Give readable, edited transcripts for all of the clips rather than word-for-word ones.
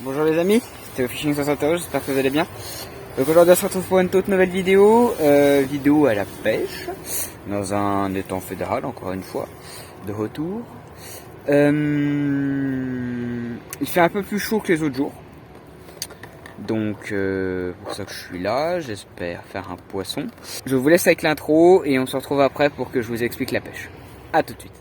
Bonjour les amis, c'était Fishing sans s'interroger, j'espère que vous allez bien. Donc aujourd'hui on se retrouve pour une toute nouvelle vidéo, vidéo à la pêche, dans un étang fédéral encore une fois, de retour. Il fait un peu plus chaud que les autres jours, donc pour ça que je suis là, j'espère faire un poisson. Je vous laisse avec l'intro et on se retrouve après pour que je vous explique la pêche. A tout de suite.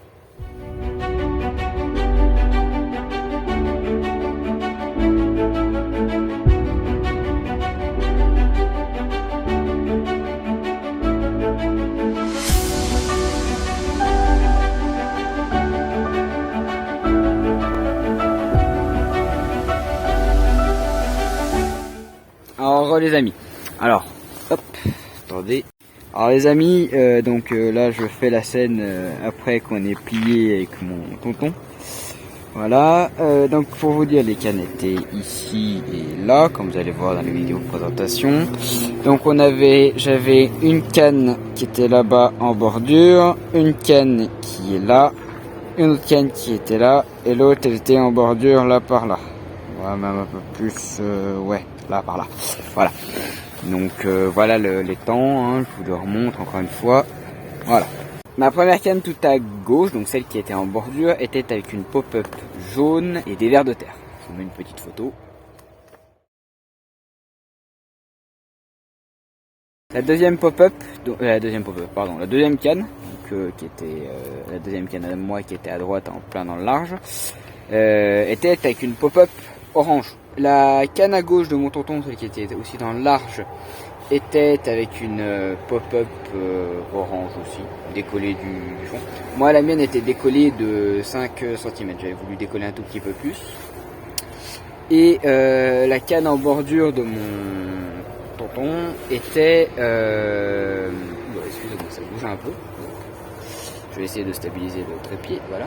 Alors les amis, alors hop, attendez. Alors les amis, là je fais la scène après qu'on ait plié avec mon tonton. Voilà, donc pour vous dire, les cannes étaient ici et là, comme vous allez voir dans les vidéos de présentation. Donc j'avais une canne qui était là-bas en bordure, une canne qui est là, une autre canne qui était là, et l'autre elle était en bordure là par là. Voilà, même un peu plus, ouais, là par là. Voilà. Donc voilà les temps, hein, je vous le remontre encore une fois. Voilà. Ma première canne tout à gauche, donc celle qui était en bordure, était avec une pop-up jaune et des vers de terre. Je vous mets une petite photo. La deuxième pop-up, la deuxième canne, donc, qui était la deuxième canne à moi qui était à droite en plein dans le large, était avec une pop-up orange. La canne à gauche de mon tonton, celle qui était aussi dans le large, était avec une pop-up orange aussi, décollée du fond. Moi la mienne était décollée de 5 cm, j'avais voulu décoller un tout petit peu plus. Et la canne en bordure de mon tonton était... excusez-moi, ça bouge un peu. Je vais essayer de stabiliser le trépied, voilà.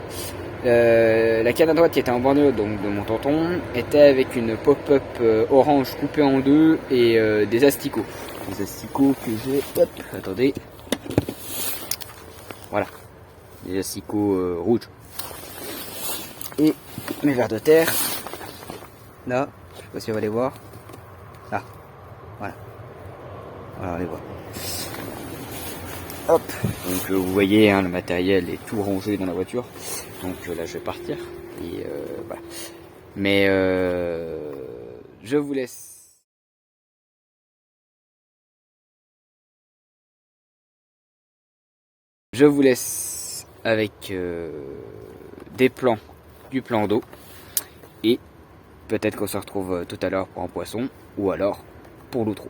La canne à droite qui était en bordure donc de mon tonton était avec une pop-up orange coupée en deux et des asticots. Des asticots que j'ai... Hop, attendez. Voilà. Des asticots rouges. Et mes vers de terre. Là, je sais pas si on va les voir. Là. Voilà. Voilà, on les voit. Hop, donc vous voyez, hein, le matériel est tout rangé dans la voiture, donc là je vais partir, et voilà. Mais je vous laisse. Je vous laisse avec du plan d'eau, et peut-être qu'on se retrouve tout à l'heure pour un poisson, ou alors pour l'outro.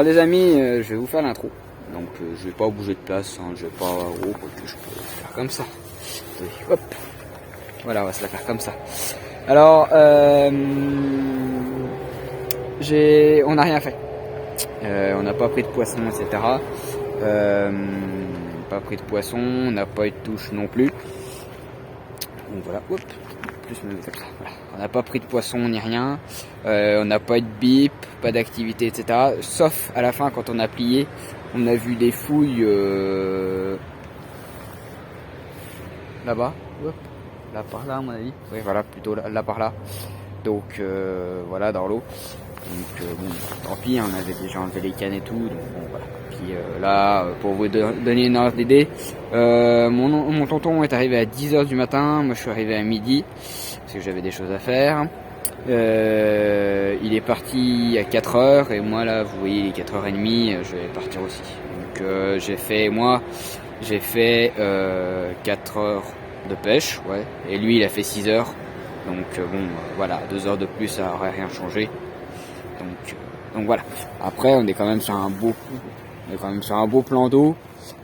Alors les amis, je vais vous faire l'intro. Donc je vais pas bouger de place, hein, je vais pas... Oh, que je peux faire comme ça. Hop. Voilà, on va se la faire comme ça. Alors, on n'a rien fait. On n'a pas pris de poisson, etc. Pas pris de poisson, on n'a pas eu de touche non plus. Donc voilà, hop, plus me mettre comme ça. Voilà. On n'a pas pris de poisson ni rien. On n'a pas eu de bip, pas d'activité, etc. Sauf à la fin quand on a plié, on a vu des fouilles là-bas. Hop. Là par là à mon avis, oui voilà, plutôt là par là, donc voilà, dans l'eau, donc bon, tant pis, on avait déjà enlevé les cannes et tout, donc bon voilà, puis là, pour vous donner une ordre d'idée, mon tonton est arrivé à 10h du matin, moi je suis arrivé à midi, parce que j'avais des choses à faire, il est parti à 4h, et moi là, vous voyez, les 4h30, je vais partir aussi, donc j'ai fait 4 heures de pêche, ouais, et lui il a fait 6 heures, donc bon, voilà, 2 heures de plus ça aurait rien changé, donc voilà. Après on est quand même sur un beau plan d'eau,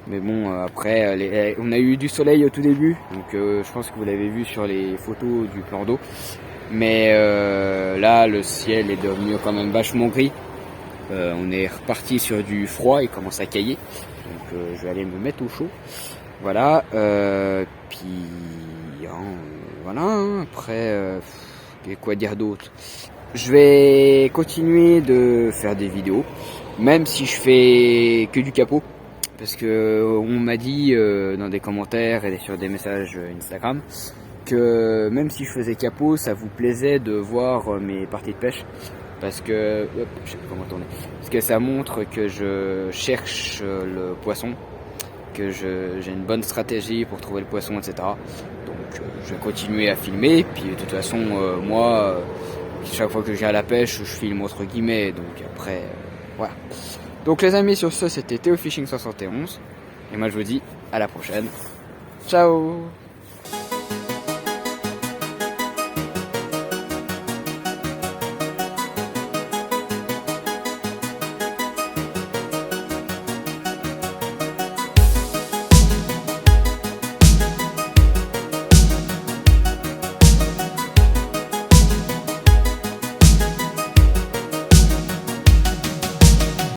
mais bon, après on a eu du soleil au tout début, donc je pense que vous l'avez vu sur les photos du plan d'eau, mais là le ciel est devenu quand même vachement gris. On est reparti sur du froid, il commence à cailler, donc je vais aller me mettre au chaud. Voilà, puis voilà, hein, après, quoi dire d'autre? Je vais continuer de faire des vidéos, même si je fais que du capot, parce que on m'a dit dans des commentaires et sur des messages Instagram que même si je faisais capot, ça vous plaisait de voir mes parties de pêche, parce que hop, je sais pas comment tourner, parce que ça montre que je cherche le poisson, que j'ai une bonne stratégie pour trouver le poisson, etc. Donc je vais continuer à filmer, puis de toute façon moi chaque fois que je viens à la pêche je filme entre guillemets, donc après voilà. Donc les amis, sur ce, c'était Théo Fishing 71 et moi je vous dis à la prochaine, ciao.